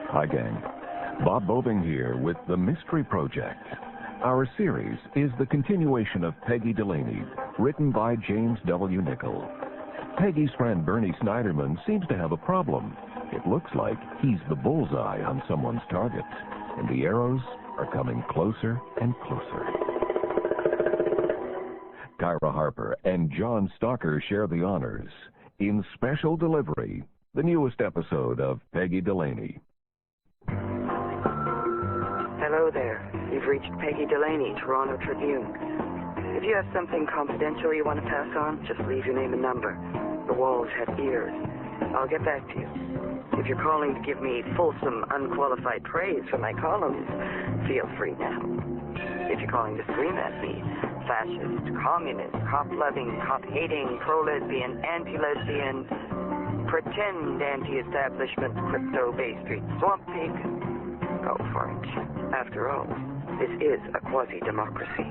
Hi, gang. Bob Bobing here with The Mystery Project. Our series is the continuation of Peggy Delaney, written by James W. Nichol. Peggy's friend Bernie Snyderman seems to have a problem. It looks like he's the bullseye on someone's target, and the arrows are coming closer and closer. Kyra Harper and John Stalker share the honors in special delivery, the newest episode of Peggy Delaney. Hello there. You've reached Peggy Delaney, Toronto Tribune. If you have something confidential you want to pass on, just leave your name and number. The walls have ears. I'll get back to you. If you're calling to give me fulsome, unqualified praise for my columns, feel free now. If you're calling to scream at me, fascist, communist, cop-loving, cop-hating, pro-lesbian, anti-lesbian, pretend anti-establishment, crypto-Bay Street swamp pig, go for it. After all, this is a quasi-democracy.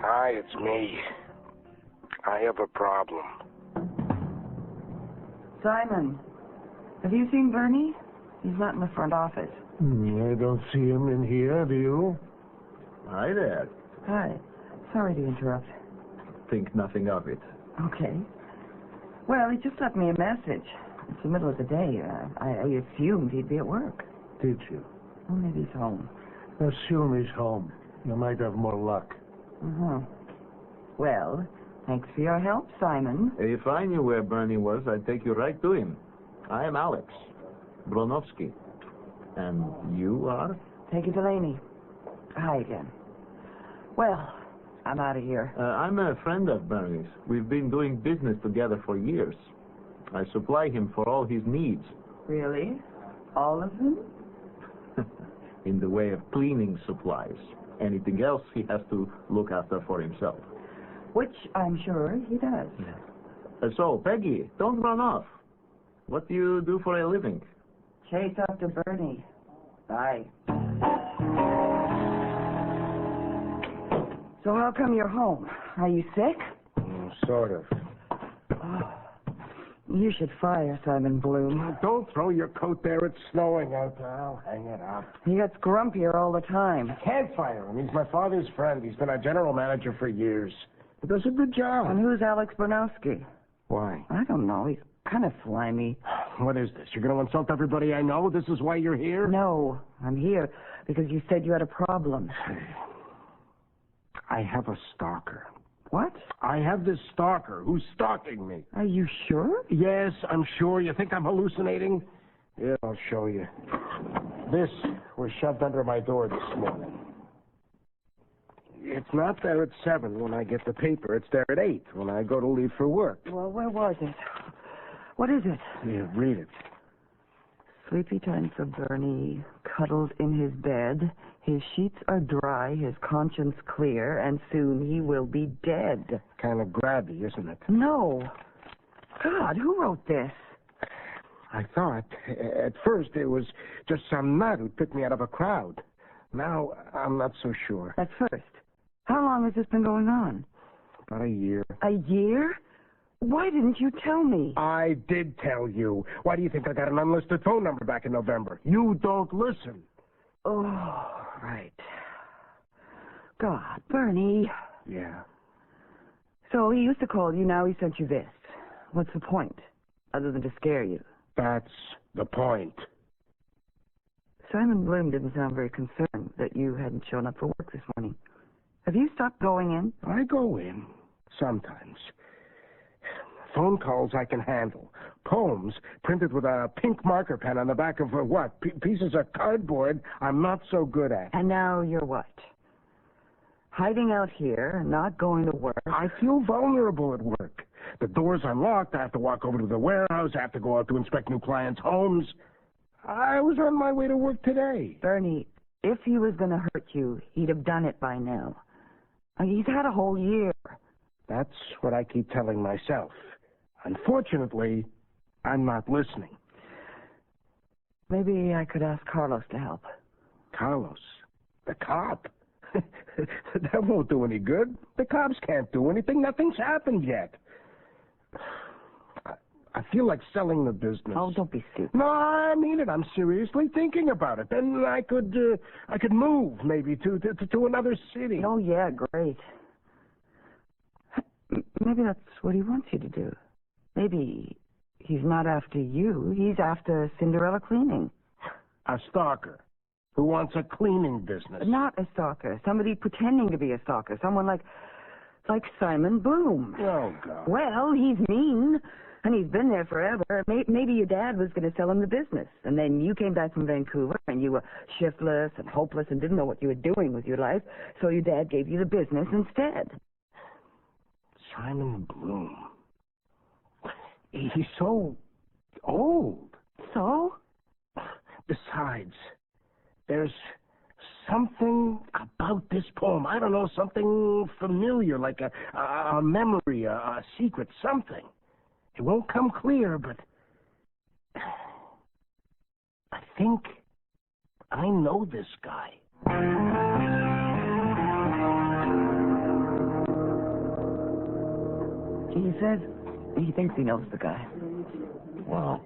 Hi, it's me. I have a problem. Simon, have you seen Bernie? He's not in the front office. I don't see him in here, do you? Hi there. Hi. Sorry to interrupt. Think nothing of it. Okay. Well, he just left me a message. It's the middle of the day. I assumed he'd be at work. Did you? Well, maybe he's home. Assume he's home. You might have more luck. Uh-huh. Well, thanks for your help, Simon. If I knew where Bernie was, I'd take you right to him. I am Alex Bronowski. And you are? Peggy Delaney. Hi again. Well, I'm out of here. I'm a friend of Bernie's. We've been doing business together for years. I supply him for all his needs. Really? All of them? In the way of cleaning supplies. Anything else he has to look after for himself. Which I'm sure he does. So, Peggy, don't run off. What do you do for a living? Chase after Bernie. Bye. So how come you're home? Are you sick? Sort of. Oh, you should fire Simon Bloom. Don't throw your coat there. It's snowing out there. I'll hang it up. He gets grumpier all the time. Can't fire him. He's my father's friend. He's been our general manager for years. He does a good job. And who's Alex Bronowski? Why? I don't know. He's kind of slimy. What is this? You're going to insult everybody I know? This is why you're here? No, I'm here because you said you had a problem. I have a stalker. What? I have this stalker who's stalking me. Are you sure? Yes, I'm sure. You think I'm hallucinating? Yeah, I'll show you. This was shoved under my door this morning. It's not there at 7 when I get the paper. It's there at 8 when I go to leave for work. Well, where was it? What is it? Yeah, read it. Sleepy time for Bernie, cuddled in his bed. His sheets are dry, his conscience clear, and soon he will be dead. Kind of grabby, isn't it? No. God, who wrote this? I thought, at first, it was just some nut who picked me out of a crowd. Now, I'm not so sure. At first? How long has this been going on? About a year. A year? Why didn't you tell me? I did tell you. Why do you think I got an unlisted phone number back in November? You don't listen. Oh, right. God, Bernie. Yeah. So he used to call you, now he sent you this. What's the point, other than to scare you? That's the point. Simon Bloom didn't sound very concerned that you hadn't shown up for work this morning. Have you stopped going in? I go in, sometimes. Phone calls I can handle. Poems printed with a pink marker pen on the back of pieces of cardboard I'm not so good at. And now you're what? Hiding out here, not going to work. I feel vulnerable at work. The door's unlocked. I have to walk over to the warehouse. I have to go out to inspect new clients' homes. I was on my way to work today. Bernie, if he was going to hurt you, he'd have done it by now. He's had a whole year. That's what I keep telling myself. Unfortunately, I'm not listening. Maybe I could ask Carlos to help. Carlos? The cop? That won't do any good. The cops can't do anything. Nothing's happened yet. I feel like selling the business. Oh, don't be stupid. No, I mean it. I'm seriously thinking about it. Then I could move maybe to another city. Oh, yeah, great. Maybe that's what he wants you to do. Maybe he's not after you. He's after Cinderella cleaning. A stalker who wants a cleaning business. Not a stalker. Somebody pretending to be a stalker. Someone like Simon Bloom. Oh, God. Well, he's mean. And he's been there forever. Maybe your dad was going to sell him the business. And then you came back from Vancouver, and you were shiftless and hopeless and didn't know what you were doing with your life. So your dad gave you the business instead. Simon Bloom. He's so old. So? Besides, there's something about this poem. I don't know, something familiar, like a memory, a secret, something. It won't come clear, but I think I know this guy. He says he thinks he knows the guy. Well,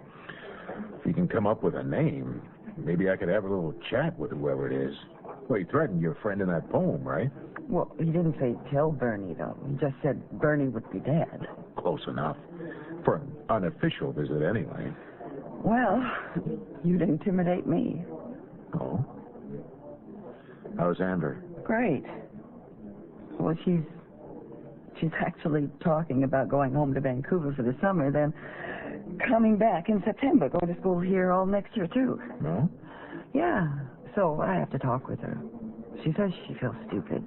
if you can come up with a name, maybe I could have a little chat with whoever it is. Well, you threatened your friend in that poem, right? Well, he didn't say tell Bernie, though. He just said Bernie would be dead. Close enough. For an unofficial visit, anyway. Well, you'd intimidate me. Oh? How's Amber? Great. Well, she's actually talking about going home to Vancouver for the summer, then coming back in September, going to school here all next year, too. No? Yeah, so I have to talk with her. She says she feels stupid,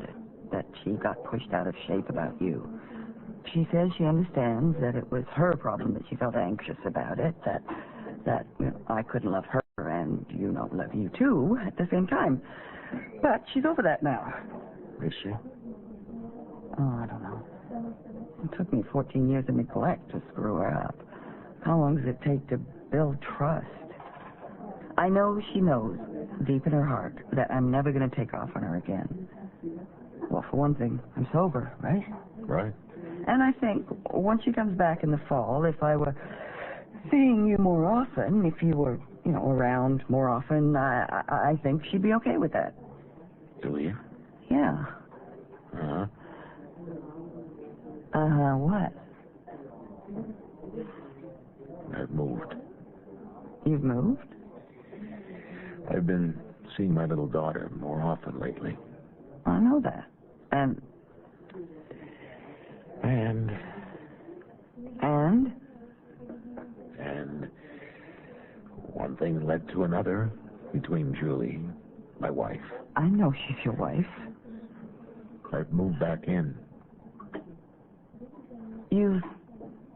that she got pushed out of shape about you. She says she understands that it was her problem, that she felt anxious about it, that I couldn't love her and, love you too at the same time. But she's over that now. Is she? Oh, I don't know. It took me 14 years of neglect to screw her up. How long does it take to build trust? I know she knows, deep in her heart, that I'm never going to take off on her again. Well, for one thing, I'm sober, right? Right. And I think once she comes back in the fall, if I were seeing you more often, if you were, around more often, I think she'd be okay with that. Do you? Yeah. Uh-huh. What? I've moved. You've moved? I've been seeing my little daughter more often lately. I know that. And one thing led to another between Julie, my wife. I know she's your wife. I've moved back in. You've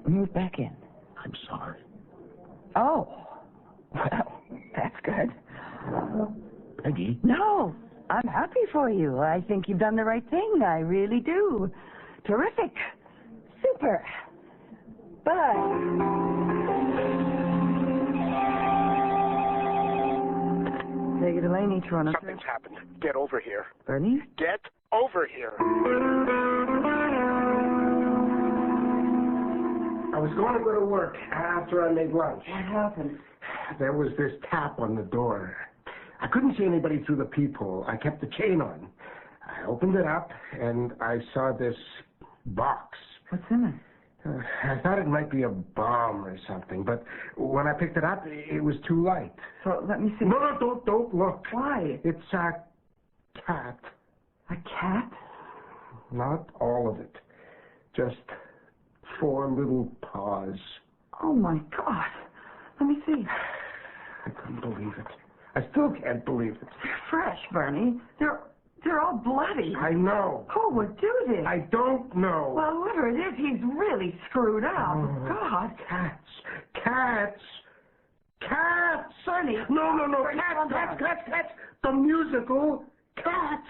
moved back in? I'm sorry. Oh. Well, that's good. Peggy? No, I'm happy for you. I think you've done the right thing. I really do. Terrific. Super. But Peggy Delaney, Toronto. Something's happened. Get over here. Bernie? Get over here. I was going to go to work after I made lunch. What happened? There was this tap on the door. I couldn't see anybody through the peephole. I kept the chain on. I opened it up, and I saw this box. What's in it? I thought it might be a bomb or something, but when I picked it up, it was too light. So, let me see. No, don't look. Why? It's a cat. A cat? Not all of it. Just 4 little paws. Oh, my God. Let me see. I couldn't believe it. I still can't believe it. They're fresh, Bernie. They're all bloody. I know. Who would do this? I don't know. Well, whoever it is, he's really screwed up. Oh, God. Cats. Bernie. No. Bernie, Cats. The musical Cats.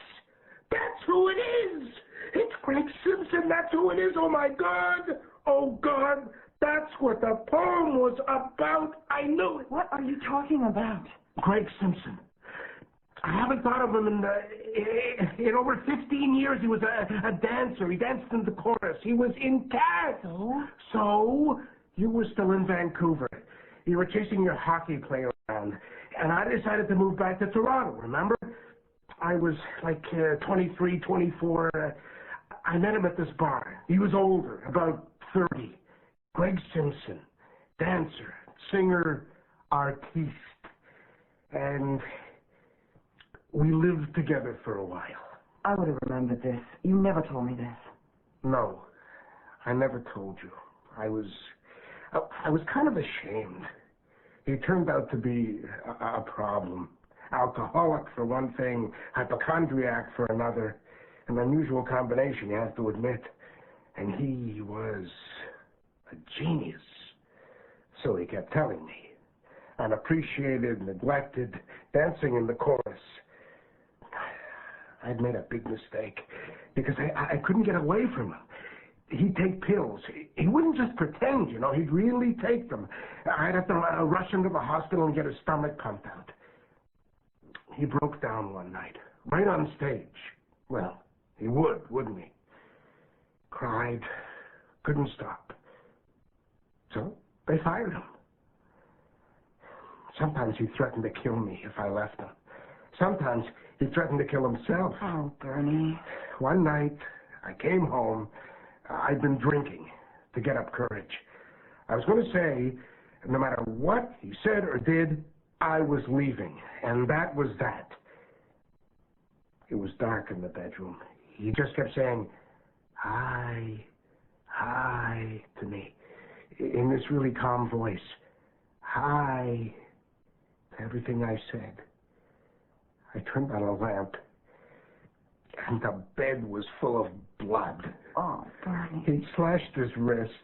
That's who it is. It's Greg Simpson. That's who it is. Oh, my God. Oh, God. That's what the poem was about. I knew it. What are you talking about? Greg Simpson. I haven't thought of him in over 15 years. He was a dancer. He danced in the chorus. He was in cast. So you were still in Vancouver. You were chasing your hockey player around. And I decided to move back to Toronto, remember? I was like 23, 24. I met him at this bar. He was older, about 30. Greg Simpson, dancer, singer, artiste. And we lived together for a while. I would have remembered this. You never told me this. No, I never told you. I was kind of ashamed. He turned out to be a problem. Alcoholic for one thing, hypochondriac for another. An unusual combination, you have to admit. And he was a genius. So he kept telling me. Unappreciated, neglected, dancing in the chorus. I'd made a big mistake because I couldn't get away from him. He'd take pills. He wouldn't just pretend, you know. He'd really take them. I'd have to rush him to the hospital and get his stomach pumped out. He broke down one night, right on stage. Well, he would, wouldn't he? Cried, couldn't stop. So they fired him. Sometimes he threatened to kill me if I left him. Sometimes he threatened to kill himself. Oh, Bernie. One night, I came home. I'd been drinking to get up courage. I was going to say, no matter what he said or did, I was leaving. And that was that. It was dark in the bedroom. He just kept saying, hi, hi, to me, in this really calm voice. Hi, to everything I said. I turned on a lamp, and the bed was full of blood. Oh, Bernie. He slashed his wrists.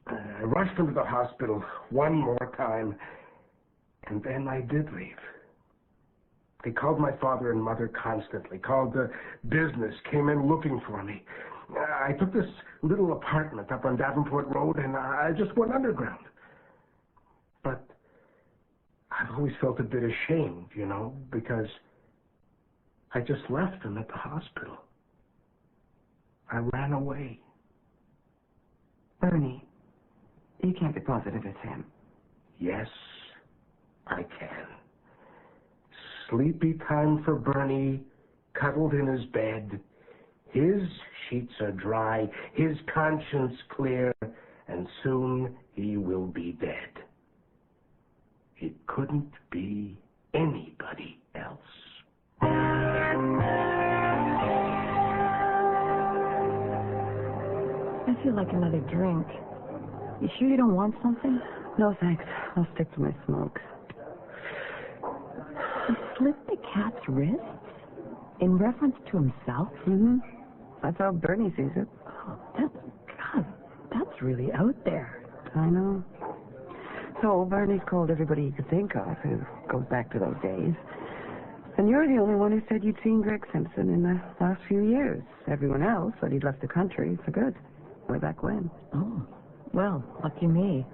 I rushed him to the hospital one more time, and then I did leave. They called my father and mother constantly, called the business, came in looking for me. I took this little apartment up on Davenport Road, and I just went underground. But I've always felt a bit ashamed, you know, because I just left him at the hospital. I ran away. Bernie, you can't be positive it's him. Yes, I can. Sleepy time for Bernie, cuddled in his bed. His sheets are dry, his conscience clear, and soon he will be dead. It couldn't be anybody else. I feel like another drink. You sure you don't want something? No, thanks. I'll stick to my smokes. He slit the cat's wrists? In reference to himself? Mm-hmm. That's how Bernie sees it. Oh, that's really out there. I know. So Bernie's called everybody he could think of who goes back to those days. And you're the only one who said you'd seen Greg Simpson in the last few years. Everyone else said he'd left the country for good. Way back when. Oh, well, lucky me.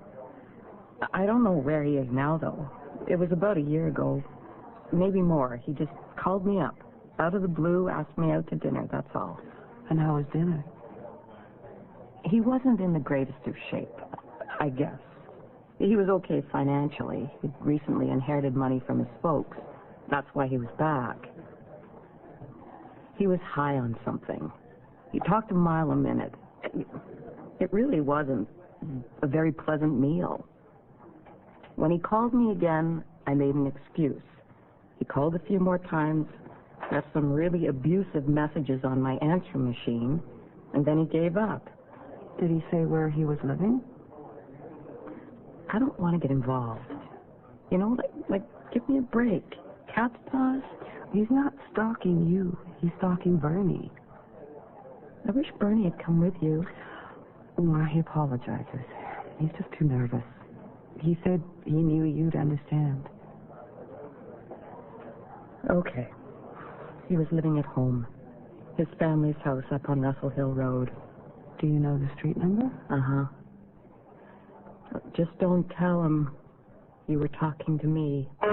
I don't know where he is now, though. It was about a year ago. Maybe more. He just called me up. Out of the blue, asked me out to dinner, that's all. And how was dinner? He wasn't in the greatest of shape, I guess. He was okay financially. He'd recently inherited money from his folks. That's why he was back. He was high on something. He talked a mile a minute. It really wasn't a very pleasant meal. When he called me again, I made an excuse. He called a few more times, left some really abusive messages on my answering machine, and then he gave up. Did he say where he was living? I don't want to get involved. You know, like give me a break. Cat's paws? He's not stalking you. He's stalking Bernie. I wish Bernie had come with you. Oh, he apologizes. He's just too nervous. He said he knew you'd understand. Okay. He was living at home. His family's house up on Russell Hill Road. Do you know the street number? Uh-huh. Just don't tell him You were talking to me. This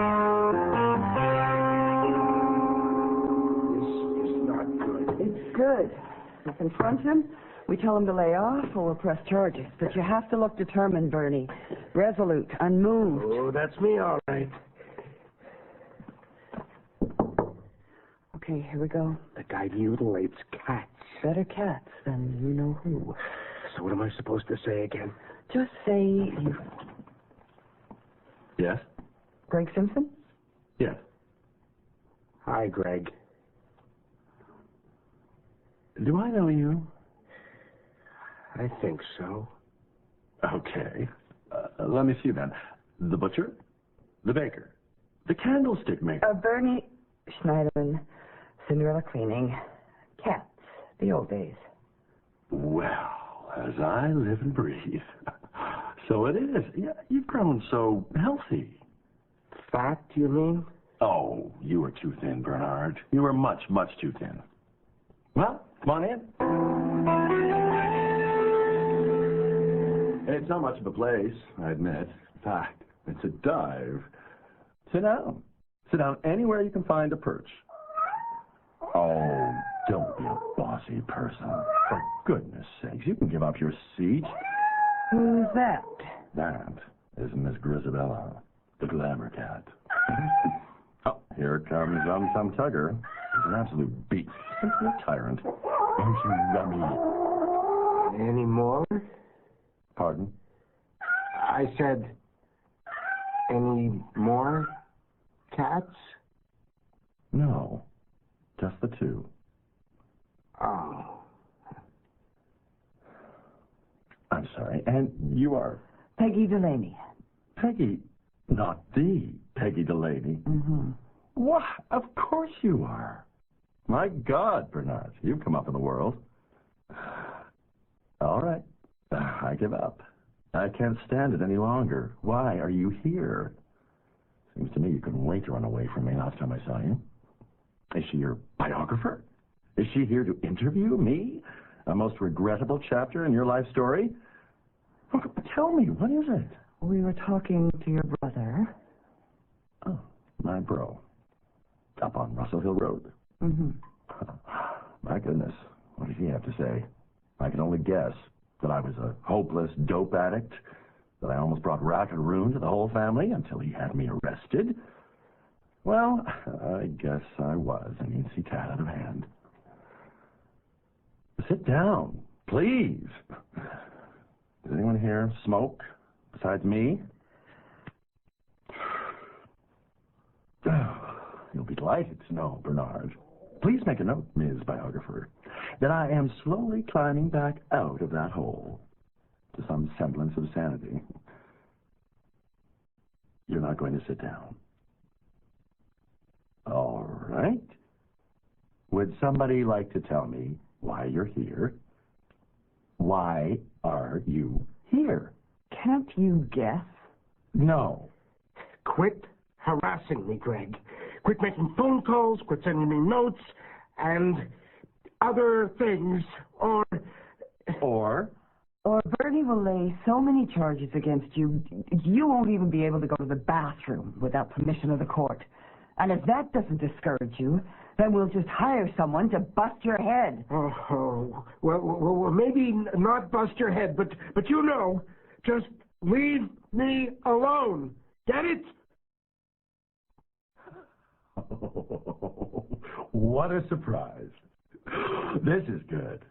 is not good. It's good. We confront him, we tell him to lay off, or we'll press charges. But you have to look determined, Bernie. Resolute, unmoved. Oh, that's me, all right. Okay, here we go. The guy mutilates cats. Better cats than you know who. So what am I supposed to say again? Just say you... Yes? Greg Simpson? Yes. Hi, Greg. Do I know you? I think so. Okay. Let me see then. The butcher? The baker? The candlestick maker? Bernie Schneiderman, Cinderella Cleaning, cats, the old days. Well, as I live and breathe. So it is. Yeah, you've grown so healthy. Fat, you mean? Oh, you were too thin, Bernard. You were much, much too thin. Well, come on in. It's not much of a place, I admit. In fact, it's a dive. Sit down. Sit down anywhere you can find a perch. Oh, don't be a bossy person. For goodness sakes, you can give up your seat. Who's that? That is Miss Grisabella, the glamour cat. Oh, here comes some Tugger. He's an absolute beast. Simply a tyrant. Ain't you rummy? Any more? Pardon? I said, any more cats? No, just the two. Oh. I'm sorry, and you are? Peggy Delaney. Peggy, not the Peggy Delaney. Mm-hmm. What? Of course you are. My God, Bernard, you've come up in the world. All right, I give up. I can't stand it any longer. Why are you here? Seems to me you couldn't wait to run away from me last time I saw you. Is she your biographer? Is she here to interview me? A most regrettable chapter in your life story? Tell me, what is it? We were talking to your brother. Oh, my bro. Up on Russell Hill Road. Mm-hmm. My goodness, what did he have to say? I can only guess that I was a hopeless dope addict, that I almost brought rack and ruin to the whole family until he had me arrested. Well, I guess I was an easy cat out of hand. Sit down, please. Does anyone here smoke besides me? You'll be delighted to know, Bernard. Please make a note, Ms. Biographer, that I am slowly climbing back out of that hole to some semblance of sanity. You're not going to sit down. All right. Would somebody like to tell me why you're here? Why are you here? Can't you guess? No. Quit harassing me, Greg. Quit making phone calls, quit sending me notes, and other things, or... Or Bernie will lay so many charges against you, you won't even be able to go to the bathroom without permission of the court. And if that doesn't discourage you, then we'll just hire someone to bust your head. Oh, well, maybe not bust your head, but you know, just leave me alone. Get it? Oh, what a surprise. This is good.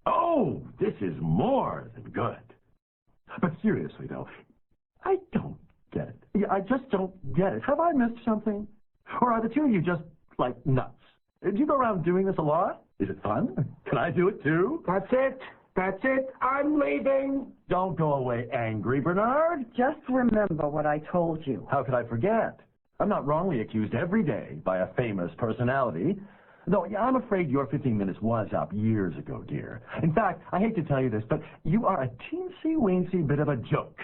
Oh, this is more than good. But seriously, though, I don't get it. I just don't get it. Have I missed something? Or are the two of you just, like, nuts? Do you go around doing this a lot? Is it fun? Can I do it, too? That's it. I'm leaving. Don't go away angry, Bernard. Just remember what I told you. How could I forget? I'm not wrongly accused every day by a famous personality. Though I'm afraid your 15 minutes was up years ago, dear. In fact, I hate to tell you this, but you are a teensy-weensy bit of a joke.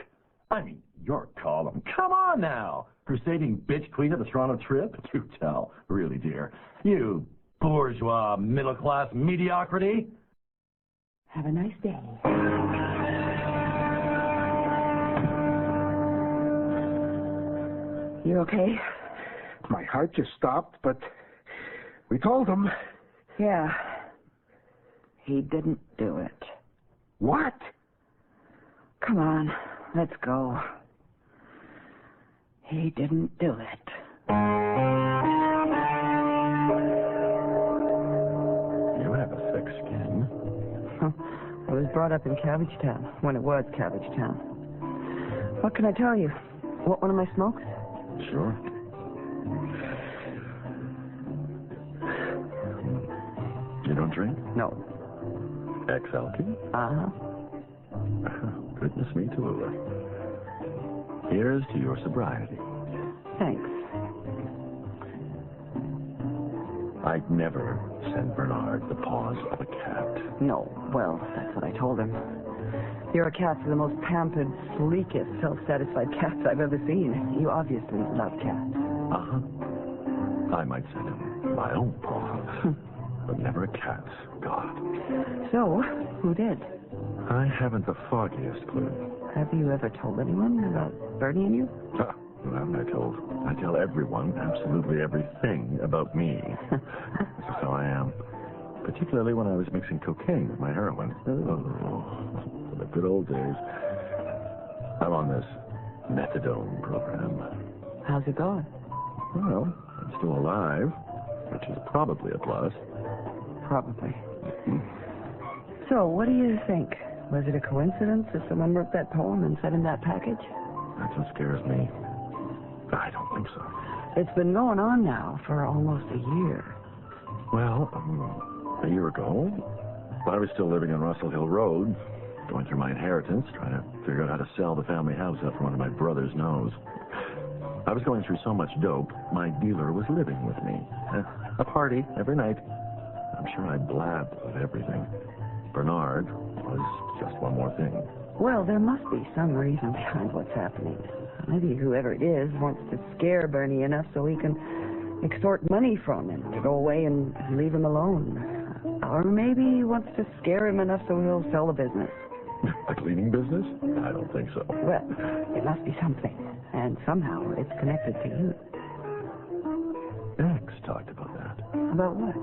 I mean, your column. Come on now. Crusading bitch queen of the Toronto Tribune? Do tell. Really, dear. You bourgeois middle-class mediocrity. Have a nice day. You okay? My heart just stopped, but we told him. Yeah. He didn't do it. What? Come on, let's go. He didn't do it. You have a thick skin. I was brought up in Cabbage Town, when it was Cabbage Town. What can I tell you? Want one of my smokes? Sure. You don't drink? No. Ex-alky? Uh-huh. Goodness me, Tallulah. Here's to your sobriety. Thanks. I'd never send Bernard the paws of a cat. No. Well, that's what I told him. Your cats are the most pampered, sleekest, self-satisfied cats I've ever seen. You obviously love cats. Uh-huh. I might send him my own paws, but never a cat's. God. So, who did? I haven't the foggiest clue. Have you ever told anyone about Bernie and you? Who haven't I told? I tell everyone absolutely everything about me. That's how I am. Particularly when I was mixing cocaine with my heroin. Oh, the good old days. I'm on this methadone program. How's it going? Well, I'm still alive, which is probably a plus. Probably. So, what do you think? Was it a coincidence that someone wrote that poem and sent in that package? That's what scares me. I don't think so. It's been going on now for almost a year. Well, a year ago, I was still living on Russell Hill Road, going through my inheritance, trying to figure out how to sell the family house out from under my brother's nose. I was going through so much dope, my dealer was living with me. A party every night. I'm sure I blabbed with everything. Bernard was just one more thing. Well, there must be some reason behind what's happening. Maybe whoever it is wants to scare Bernie enough so he can extort money from him to go away and leave him alone. Or maybe he wants to scare him enough so he'll sell the business. The cleaning business? I don't think so. Well, it must be something. And somehow it's connected to you. X talked about that. About what?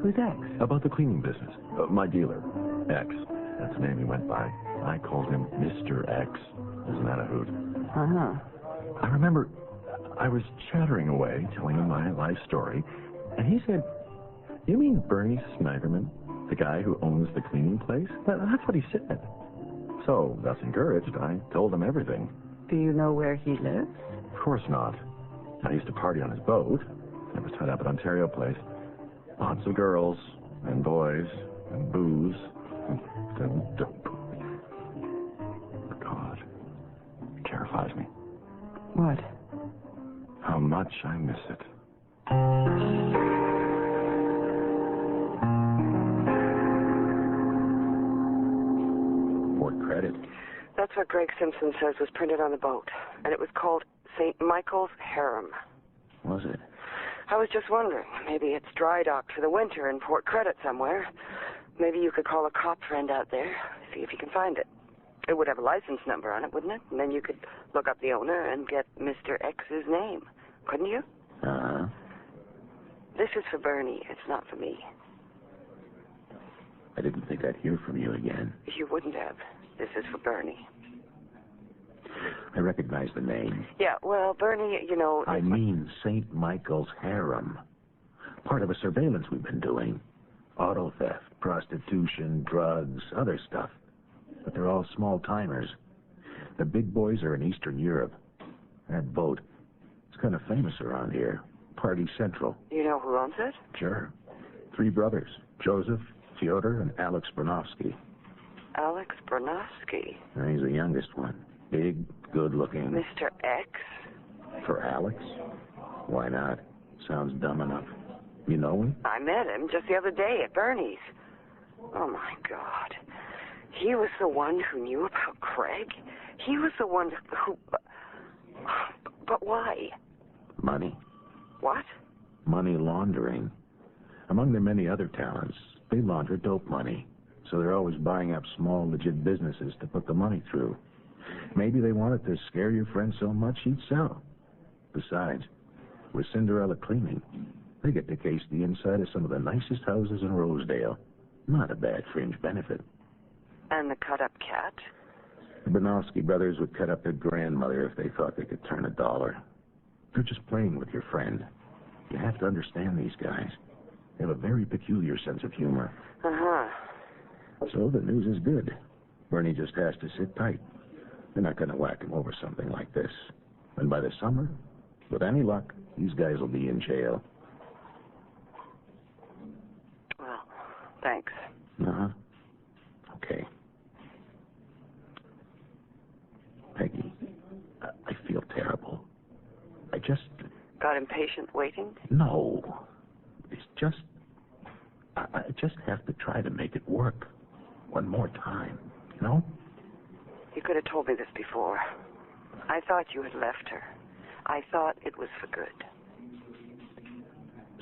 Who's X? About the cleaning business. My dealer, X. That's the name he went by. I called him Mr. X. Isn't that a hoot? Uh-huh. I remember I was chattering away, telling him my life story, and he said, "You mean Bernie Snyderman, the guy who owns the cleaning place?" That's what he said. So, thus encouraged, I told him everything. Do you know where he lives? Of course not. I used to party on his boat. I was tied up at Ontario Place. Lots of girls and boys and booze and dope. God, it terrifies me. What? How much I miss it. Port credit. That's what Greg Simpson says was printed on the boat. And it was called St. Michael's Harem. Was it? I was just wondering, maybe it's dry docked for the winter in Port Credit somewhere. Maybe you could call a cop friend out there, see if you can find it. It would have a license number on it, wouldn't it? And then you could look up the owner and get Mr. X's name, couldn't you? Uh-huh. This is for Bernie. It's not for me. I didn't think I'd hear from you again. You wouldn't have. This is for Bernie. I recognize the name. Yeah, well, Bernie, you know... I mean St. Michael's Harem. Part of a surveillance we've been doing. Auto theft, prostitution, drugs, other stuff. But they're all small-timers. The big boys are in Eastern Europe. That boat, it's kind of famous around here. Party Central. You know who owns it? Sure. 3 brothers, Joseph, Fyodor, and Alex Bernovsky. Alex Bernovsky. He's the youngest one. Big, good-looking. Mr. X? For Alex? Why not? Sounds dumb enough. You know him? I met him just the other day at Bernie's. Oh, my God. He was the one who knew about Craig? He was the one who... But why? Money. What? Money laundering. Among their many other talents, they launder dope money. So they're always buying up small, legit businesses to put the money through. Maybe they wanted to scare your friend so much he'd sell. Besides, with Cinderella cleaning, they get to case the inside of some of the nicest houses in Rosedale. Not a bad fringe benefit. And the cut-up cat? The Banowski brothers would cut up their grandmother if they thought they could turn a dollar. They're just playing with your friend. You have to understand these guys. They have a very peculiar sense of humor. Uh-huh. So the news is good. Bernie just has to sit tight. They're not going to whack him over something like this. And by the summer, with any luck, these guys will be in jail. Well, thanks. Uh-huh. Okay. Peggy, I feel terrible. I just... Got impatient waiting? No. It's just... I just have to try to make it work. One more time, you know? You could have told me this before. I thought you had left her. I thought it was for good.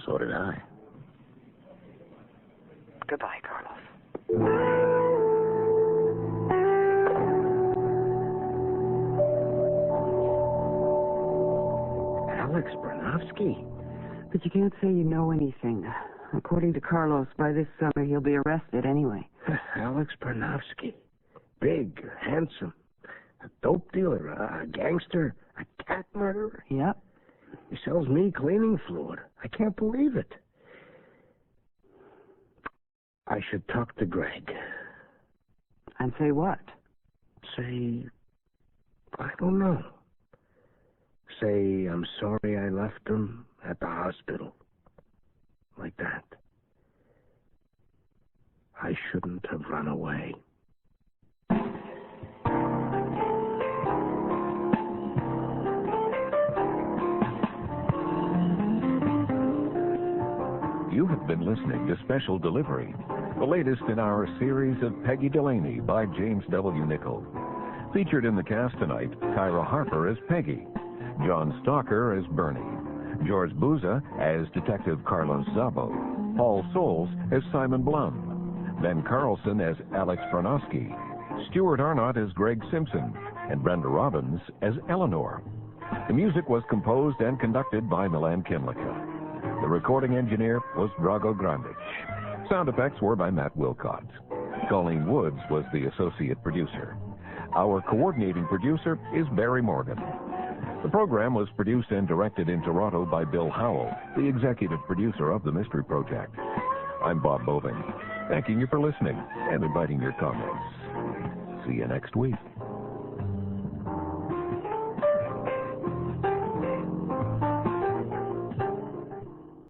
So did I. Goodbye, Carlos. Alex Bronowski? But you can't say you know anything. According to Carlos, by this summer he'll be arrested anyway. Alex Bronowski. Big, handsome. A dope dealer, a gangster, a cat murderer. Yep. He sells me cleaning fluid. I can't believe it. I should talk to Greg. And say what? Say, I don't know. Say I'm sorry I left him at the hospital. Like that. I shouldn't have run away. You have been listening to Special Delivery, the latest in our series of Peggy Delaney by James W. Nichol. Featured in the cast tonight, Kyra Harper as Peggy, John Stalker as Bernie, George Bouza as Detective Carlos Szabo, Paul Soles as Simon Blum, Ben Carlson as Alex Bronowski, Stuart Arnott as Greg Simpson, and Brenda Robbins as Eleanor. The music was composed and conducted by Milan Kinlica. The recording engineer was Drago Grandic. Sound effects were by Matt Wilcott. Colleen Woods was the associate producer. Our coordinating producer is Barry Morgan. The program was produced and directed in Toronto by Bill Howell, the executive producer of the Mystery Project. I'm Bob Boving, thanking you for listening and inviting your comments. See you next week.